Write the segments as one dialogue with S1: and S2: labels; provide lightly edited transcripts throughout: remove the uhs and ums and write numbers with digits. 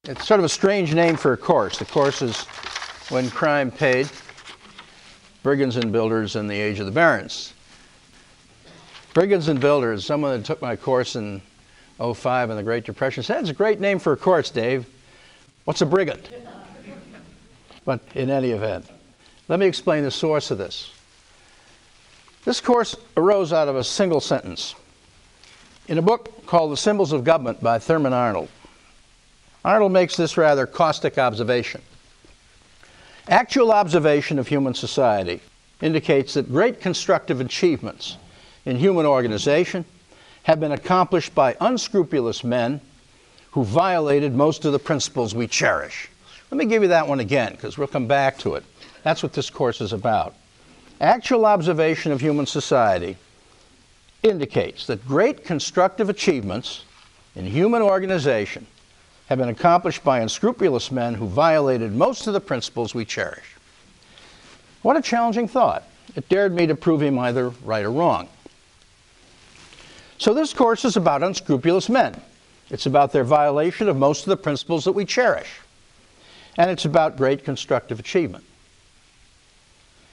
S1: It's sort of a strange name for a course. The course is When Crime Paid, Brigands and Builders in the Age of the Barons. Brigands and Builders, someone that took my course in '05 in the Great Depression said, "It's a great name for a course, Dave. What's a brigand?" But in any event, let me explain the source of this. This course arose out of a single sentence in a book called The Symbols of Government by Thurman Arnold. Arnold makes this rather caustic observation. Actual observation of human society indicates that great constructive achievements in human organization have been accomplished by unscrupulous men who violated most of the principles we cherish. Let me give you that one again, because we'll come back to it. That's what this course is about. Actual observation of human society indicates that great constructive achievements in human organization have been accomplished by unscrupulous men who violated most of the principles we cherish. What a challenging thought. It dared me to prove him either right or wrong. So this course is about unscrupulous men. It's about their violation of most of the principles that we cherish. And it's about great constructive achievement.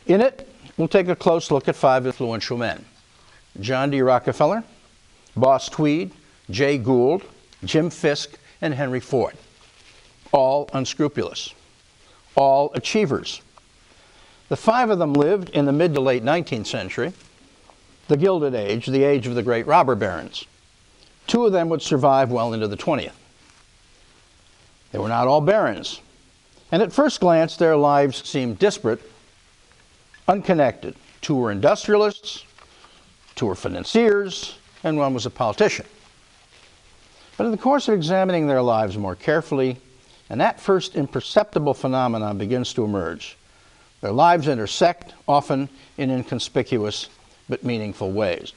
S1: In it, we'll take a close look at 5 influential men: John D. Rockefeller, Boss Tweed, Jay Gould, Jim Fisk, and Henry Ford. All unscrupulous. All achievers. The 5 of them lived in the mid to late 19th century, the Gilded Age, the age of the great robber barons. 2 of them would survive well into the 20th. They were not all barons, and at first glance their lives seemed disparate, unconnected. 2 were industrialists, 2 were financiers, and 1 was a politician. But in the course of examining their lives more carefully, and that first imperceptible phenomenon begins to emerge. Their lives intersect, often in inconspicuous but meaningful ways.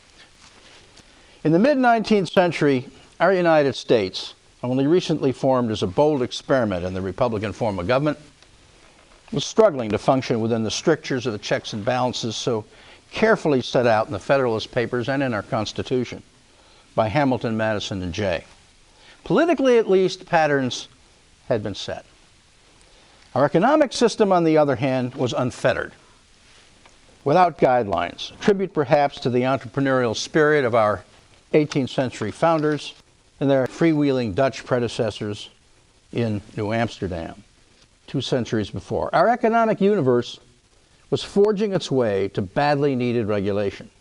S1: In the mid-19th century, our United States, only recently formed as a bold experiment in the Republican form of government, was struggling to function within the strictures of the checks and balances so carefully set out in the Federalist Papers and in our Constitution by Hamilton, Madison, and Jay. Politically, at least, patterns had been set. Our economic system, on the other hand, was unfettered, without guidelines, a tribute perhaps to the entrepreneurial spirit of our 18th century founders and their freewheeling Dutch predecessors in New Amsterdam 2 centuries before. Our economic universe was forging its way to badly needed regulation.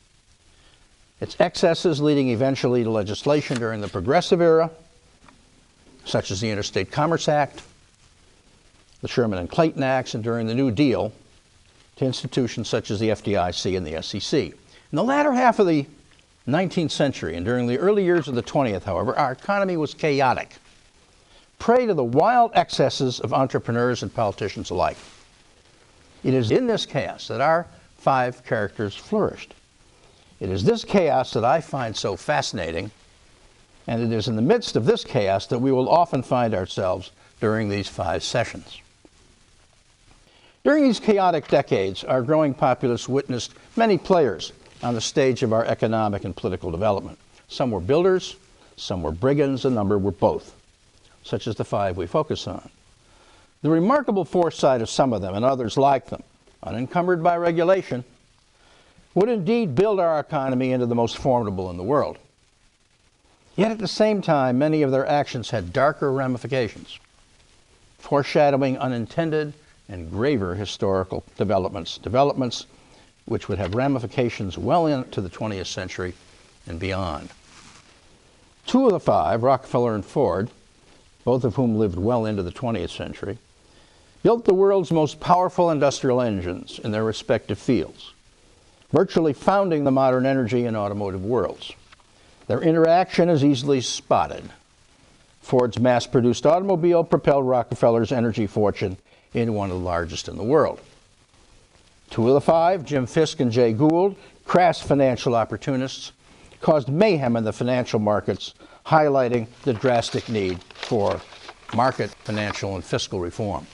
S1: Its excesses leading eventually to legislation during the Progressive Era, such as the Interstate Commerce Act, the Sherman and Clayton Acts, and during the New Deal, to institutions such as the FDIC and the SEC. In the latter half of the 19th century and during the early years of the 20th, however, our economy was chaotic, prey to the wild excesses of entrepreneurs and politicians alike. It is in this chaos that our 5 characters flourished. It is this chaos that I find so fascinating, and it is in the midst of this chaos that we will often find ourselves during these 5 sessions. During these chaotic decades, our growing populace witnessed many players on the stage of our economic and political development. Some were builders, some were brigands, a number were both, such as the 5 we focus on. The remarkable foresight of some of them and others like them, unencumbered by regulation, would indeed build our economy into the most formidable in the world. Yet at the same time, many of their actions had darker ramifications, foreshadowing unintended and graver historical developments which would have ramifications well into the 20th century and beyond. 2 of the 5, Rockefeller and Ford, both of whom lived well into the 20th century, built the world's most powerful industrial engines in their respective fields, virtually founding the modern energy and automotive worlds. Their interaction is easily spotted. Ford's mass-produced automobile propelled Rockefeller's energy fortune into one of the largest in the world. 2 of the 5, Jim Fisk and Jay Gould, crass financial opportunists, caused mayhem in the financial markets, highlighting the drastic need for market, financial, and fiscal reform.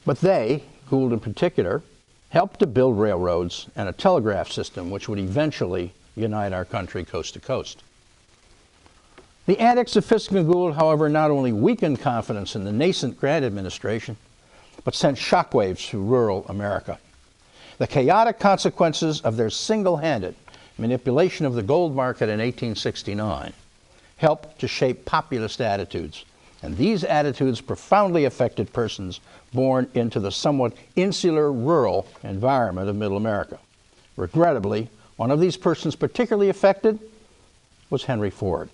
S1: But they, Gould in particular, helped to build railroads and a telegraph system which would eventually unite our country coast to coast.
S2: The antics of Fisk and Gould, however, not only weakened confidence in the nascent Grant administration, but sent shockwaves through rural America. The chaotic consequences of their single-handed manipulation of the gold market in 1869 helped to shape populist attitudes, and these attitudes profoundly affected persons born into the somewhat insular rural environment of Middle America. Regrettably, one of these persons particularly affected was Henry Ford,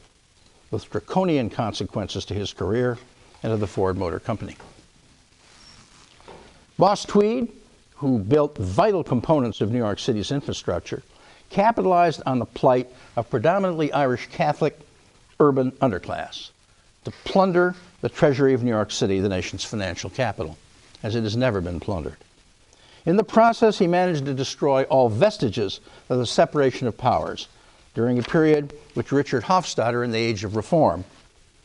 S2: with draconian consequences to his career and to the Ford Motor Company. Boss Tweed, who built vital components of New York City's infrastructure, capitalized on the plight of predominantly Irish Catholic urban underclass to plunder the treasury of New York City, the nation's financial capital, as it has never been plundered. In the process, he managed to destroy all vestiges of the separation of powers during a period which Richard Hofstadter in the Age of Reform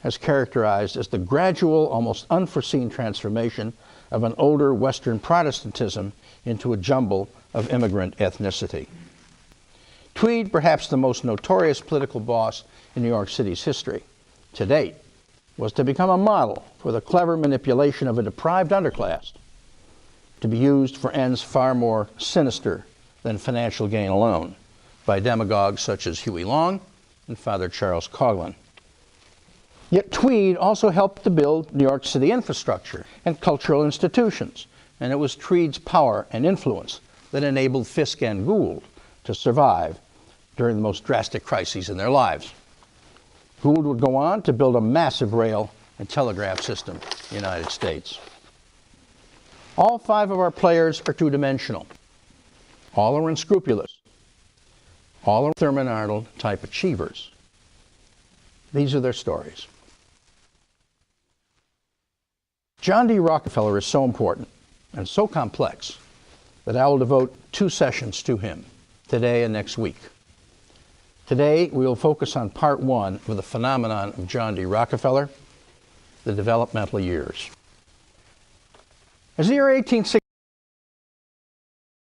S2: has characterized as the gradual, almost unforeseen transformation of an older Western Protestantism into a jumble of immigrant ethnicity. Tweed, perhaps the most notorious political boss in New York City's history to date, was to become a model for the clever manipulation of a deprived underclass to be used for ends far more sinister than financial gain alone by demagogues such as Huey Long and Father Charles Coughlin. Yet Tweed also helped to build New York City infrastructure and cultural institutions, and it was Tweed's power and influence that enabled Fisk and Gould to survive during the most drastic crises in their lives. Gould would go on to build a massive rail and telegraph system in the United States. All five of our players are two-dimensional. All are unscrupulous. All are Thurman Arnold type achievers. These are their stories. John D. Rockefeller is so important and so complex that I will devote 2 sessions to him, today and next week. Today, we will focus on part 1 of the phenomenon of John D. Rockefeller, the developmental years. As the year 1860